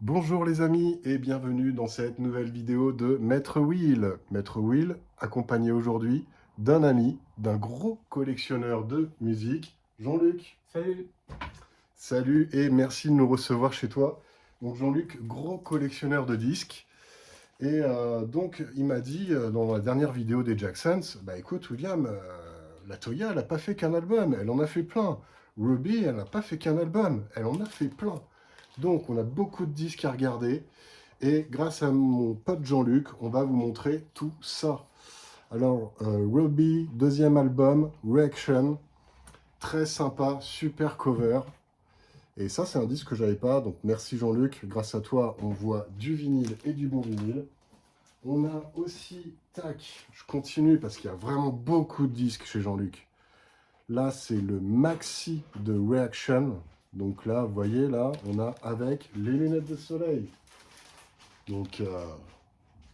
Bonjour les amis et bienvenue dans cette nouvelle vidéo de Maître Will. Maître Will, accompagné aujourd'hui d'un ami, d'un gros collectionneur de musique, Jean-Luc. Salut. Salut et merci de nous recevoir chez toi. Donc Jean-Luc, gros collectionneur de disques. Et donc il m'a dit dans la dernière vidéo des Jacksons, bah écoute William, la Toya elle n'a pas fait qu'un album, elle en a fait plein. Ruby elle n'a pas fait qu'un album, elle en a fait plein. Donc on a beaucoup de disques à regarder. Et grâce à mon pote Jean-Luc, on va vous montrer tout ça. Alors, Ruby, deuxième album, Reaction, très sympa, super cover. Et ça, c'est un disque que j'avais pas, donc merci Jean-Luc. Grâce à toi, on voit du vinyle et du bon vinyle. On a aussi, tac, je continue parce qu'il y a vraiment beaucoup de disques chez Jean-Luc. Là, c'est le maxi de Reaction. Donc là, vous voyez, là, on a avec les lunettes de soleil. Donc,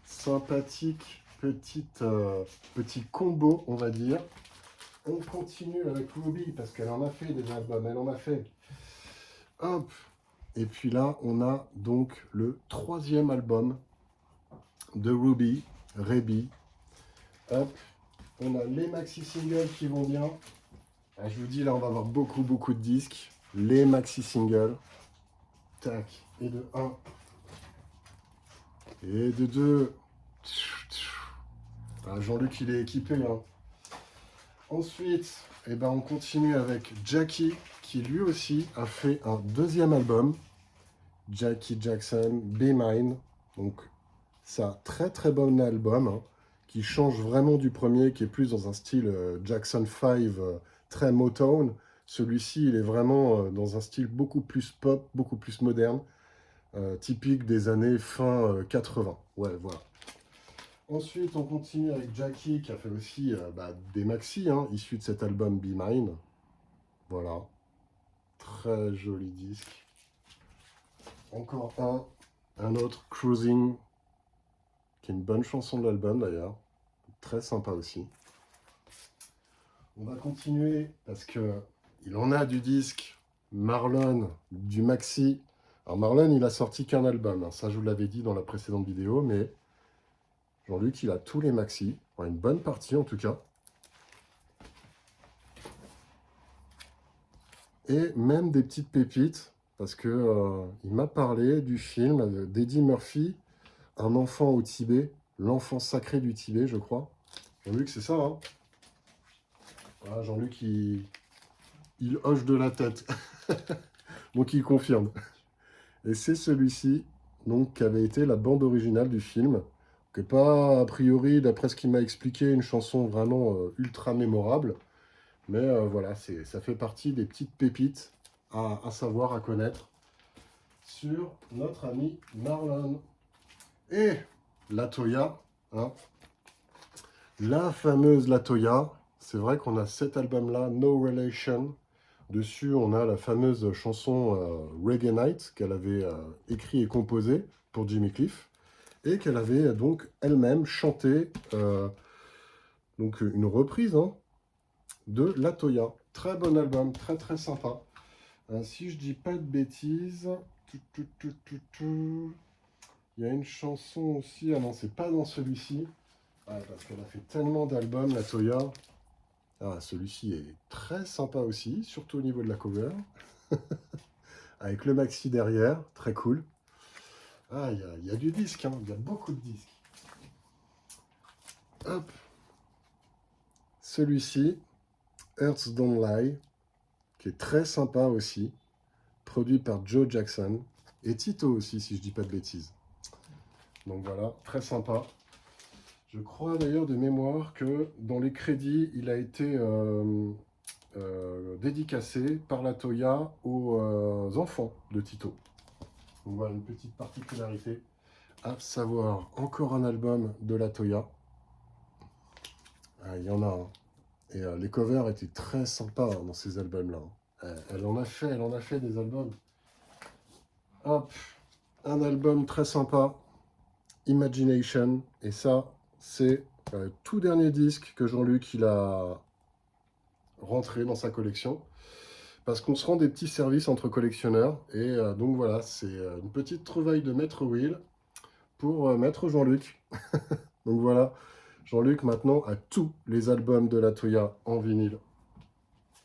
sympathique petit combo, on va dire. On continue avec Ruby parce qu'elle en a fait des albums, elle en a fait. Hop. Et puis là, on a donc le troisième album de Ruby, Rebi. Hop. On a les maxi singles qui vont bien. Ah, je vous dis, là, on va avoir beaucoup de disques. Les maxi singles. Tac. Et de 1. Et de 2. Ah, Jean-Luc, il est équipé, hein. Ensuite, eh ben, on continue avec Jackie, qui lui aussi a fait un deuxième album, Jackie Jackson, Be Mine. Donc, ça, très bon album, hein, qui change vraiment du premier, qui est plus dans un style Jackson 5, très Motown. Celui-ci, il est vraiment dans un style beaucoup plus pop, beaucoup plus moderne, typique des années fin 80. Ouais, voilà. Ensuite, on continue avec Jackie, qui a fait aussi des maxi, hein, issus de cet album Be Mine. Voilà. Très joli disque. Encore un autre, Cruising, qui est une bonne chanson de l'album d'ailleurs. Très sympa aussi. On va continuer parce que il en a du disque. Marlon, du maxi. Alors Marlon, il a sorti qu'un album, hein. Ça je vous l'avais dit dans la précédente vidéo, mais Jean-Luc, il a tous les maxi, enfin, une bonne partie en tout cas. Et même des petites pépites, parce que il m'a parlé du film d'Eddie Murphy, Un enfant au Tibet, l'enfant sacré du Tibet, je crois. Jean-Luc, c'est ça, hein? Voilà, Jean-Luc, il hoche de la tête. Donc il confirme. Et c'est celui-ci, donc, qui avait été la bande originale du film, qui n'est pas, a priori, d'après ce qu'il m'a expliqué, une chanson vraiment ultra mémorable. Mais voilà, ça fait partie des petites pépites à savoir, à connaître sur notre ami Marlon. Et la Toya, hein, la fameuse La Toya, c'est vrai qu'on a cet album-là, No Relation. Dessus, on a la fameuse chanson Reggae Night qu'elle avait écrit et composée pour Jimmy Cliff et qu'elle avait donc elle-même chanté, donc une reprise, hein, de La Toya. Très bon album, très sympa. Si je dis pas de bêtises, il y a une chanson aussi, ah non, c'est pas dans celui-ci, parce qu'elle a fait tellement d'albums, La Toya. Ah, celui-ci est très sympa aussi, surtout au niveau de la cover. Avec le maxi derrière, très cool. Ah, il y a du disque, hein, il y a beaucoup de disques. Hop, celui-ci, Earths Don't Lie, qui est très sympa aussi, produit par Joe Jackson, et Tito aussi, si je dis pas de bêtises. Donc voilà, très sympa. Je crois d'ailleurs de mémoire que dans les crédits, il a été dédicacé par la Toya aux enfants de Tito. Donc voilà une petite particularité à savoir. Encore un album de la Toya. Ah, il y en a un. Et les covers étaient très sympas, hein, dans ces albums-là. Elle en a fait des albums. Hop, un album très sympa, Imagination. Et ça, c'est le tout dernier disque que Jean-Luc il a rentré dans sa collection. parce qu'on se rend des petits services entre collectionneurs. Et donc voilà, c'est une petite trouvaille de Maître Will pour Maître Jean-Luc. Donc voilà, Jean-Luc maintenant a tous les albums de la Toya en vinyle.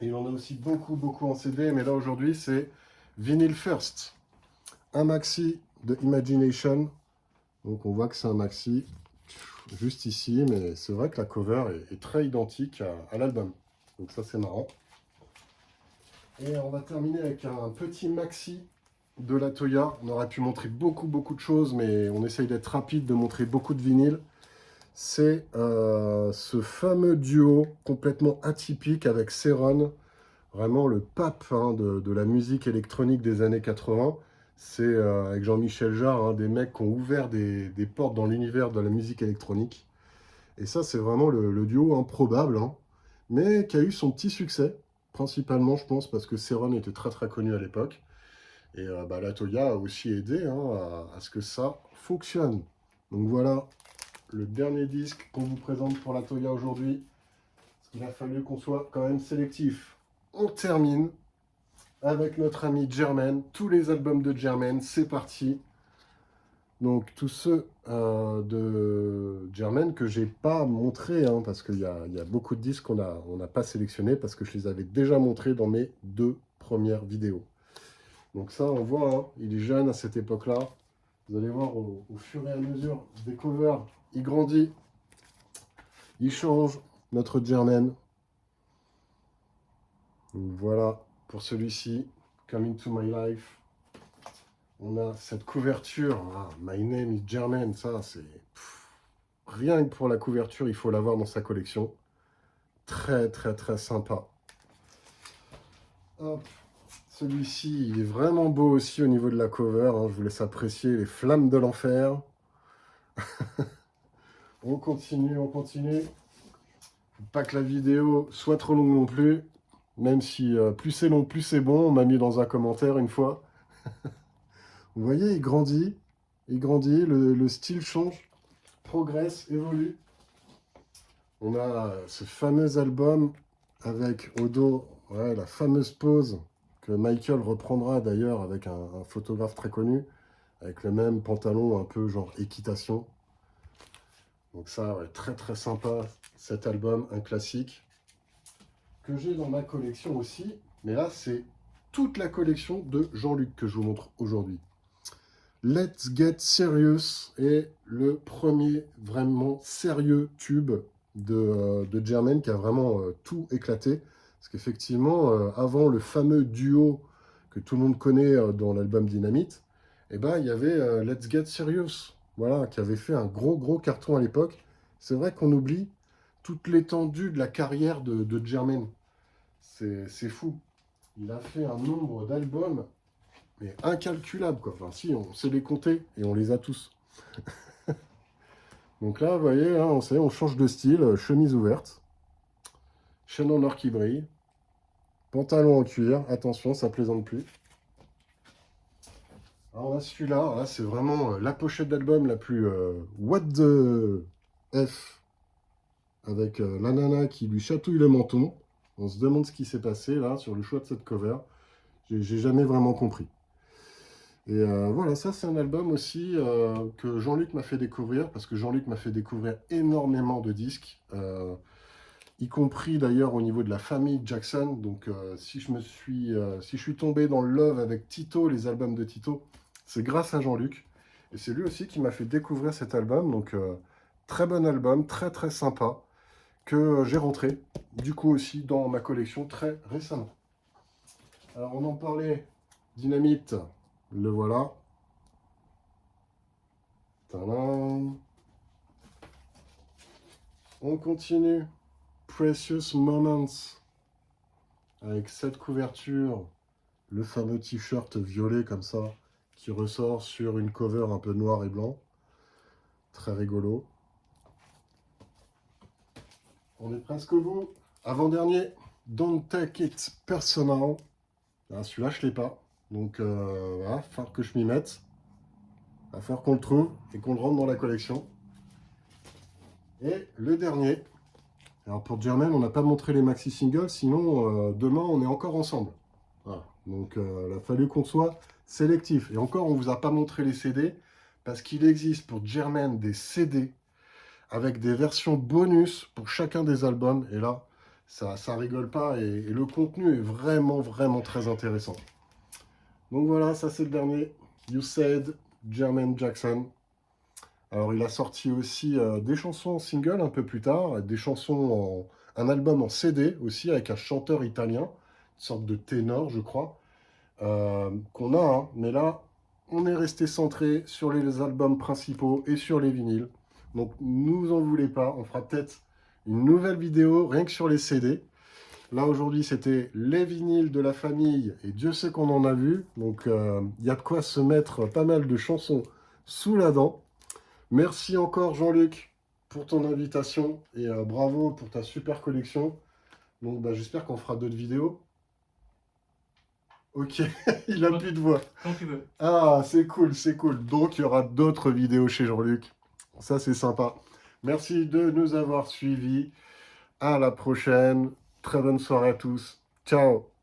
Il en a aussi beaucoup, beaucoup en CD, mais là aujourd'hui c'est Vinyl First. Un maxi de Imagination. Donc on voit que c'est un maxi juste ici, mais c'est vrai que la cover est très identique à l'album. Donc ça c'est marrant. Et on va terminer avec un petit maxi de la Toya. On aurait pu montrer beaucoup, beaucoup de choses, mais on essaye d'être rapide, de montrer beaucoup de vinyles. C'est ce fameux duo complètement atypique avec Céron, vraiment le pape de la musique électronique des années 80. C'est avec Jean-Michel Jarre, des mecs qui ont ouvert des portes dans l'univers de la musique électronique. Et ça, c'est vraiment le duo improbable, mais qui a eu son petit succès, principalement, je pense, parce que Céron était très très connu à l'époque. Et la Toya a aussi aidé à ce que ça fonctionne. Donc voilà, le dernier disque qu'on vous présente pour la Toya aujourd'hui. Il a fallu qu'on soit quand même sélectif. On termine avec notre ami Jermaine. Tous les albums de Jermaine, c'est parti. Donc tous ceux de Jermaine que j'ai pas montré, parce qu'il y a beaucoup de disques qu'on n'a pas sélectionnés parce que je les avais déjà montrés dans mes 2 premières vidéos. Donc ça, on voit, il est jeune à cette époque-là. Vous allez voir au fur et à mesure des covers, il grandit, il change, notre Jermaine. Donc voilà, pour celui-ci, Coming to My Life. On a cette couverture, My Name is Jermaine, ça c'est... Rien que pour la couverture, il faut l'avoir dans sa collection. Très très très sympa. Hop. Celui-ci, il est vraiment beau aussi au niveau de la cover. Je vous laisse apprécier les flammes de l'enfer. On continue, on continue. Faut pas que la vidéo soit trop longue non plus. Même si plus c'est long, plus c'est bon. On m'a mis dans un commentaire une fois. Vous voyez, il grandit, le style change, progresse, évolue. On a ce fameux album avec au dos la fameuse pose que Michael reprendra d'ailleurs avec un photographe très connu, avec le même pantalon un peu genre équitation. Donc ça, très très sympa cet album, un classique que j'ai dans ma collection aussi. Mais là, c'est toute la collection de Jean-Luc que je vous montre aujourd'hui. Let's Get Serious est le premier vraiment sérieux tube de Jermaine qui a vraiment tout éclaté. Parce qu'effectivement, avant le fameux duo que tout le monde connaît dans l'album Dynamite, il y avait Let's Get Serious, voilà, qui avait fait un gros carton à l'époque. C'est vrai qu'on oublie toute l'étendue de la carrière de Jermaine. C'est fou. Il a fait un nombre d'albums mais incalculable, quoi. Enfin, si, on sait les compter et on les a tous. Donc là, vous voyez, on change de style. Chemise ouverte, chaîne en or qui brille, pantalon en cuir. Attention, ça plaisante plus. Alors on a celui-là. Là, c'est vraiment la pochette d'album la plus what the F, avec la nana qui lui chatouille le menton. On se demande ce qui s'est passé là sur le choix de cette cover. J'ai jamais vraiment compris. Et voilà, ça c'est un album aussi que Jean-Luc m'a fait découvrir, parce que Jean-Luc m'a fait découvrir énormément de disques, y compris d'ailleurs au niveau de la famille Jackson. Donc si je suis tombé dans le love avec Tito, les albums de Tito, c'est grâce à Jean-Luc. Et c'est lui aussi qui m'a fait découvrir cet album. Donc très bon album, très très sympa, que j'ai rentré du coup aussi dans ma collection très récemment. Alors on en parlait, Dynamite. Le voilà. Tadam. On continue. Precious Moments. Avec cette couverture. Le fameux t-shirt violet comme ça. Qui ressort sur une cover un peu noir et blanc. Très rigolo. On est presque au bout. Avant-dernier. Don't Take It Personal. Celui-là, je ne l'ai pas. Donc, voilà, il va falloir que je m'y mette. Il va falloir qu'on le trouve et qu'on le rentre dans la collection. Et le dernier. Alors, pour Jermaine, on n'a pas montré les maxi singles, sinon, demain, on est encore ensemble. Donc, il a fallu qu'on soit sélectif. Et encore, on ne vous a pas montré les CD, parce qu'il existe pour Germaine des CD avec des versions bonus pour chacun des albums. Et là, ça rigole pas. Et le contenu est vraiment, vraiment très intéressant. Donc voilà, ça c'est le dernier. You Said, Jermaine Jackson. Alors, il a sorti aussi des chansons en single un peu plus tard, des chansons un album en CD aussi, avec un chanteur italien, une sorte de ténor, je crois, qu'on a, hein. Mais là, on est resté centré sur les albums principaux et sur les vinyles. Donc, ne vous en voulez pas, on fera peut-être une nouvelle vidéo rien que sur les CD. Là, aujourd'hui, c'était les vinyles de la famille, et Dieu sait qu'on en a vu. Donc, il y a de quoi se mettre pas mal de chansons sous la dent. Merci encore Jean-Luc pour ton invitation et bravo pour ta super collection. Donc bah, j'espère qu'on fera d'autres vidéos. Ok, il a plus de voix. Quand tu veux. Ah, c'est cool, c'est cool. Donc il y aura d'autres vidéos chez Jean-Luc. Ça c'est sympa. Merci de nous avoir suivis. À la prochaine. Très bonne soirée à tous. Ciao.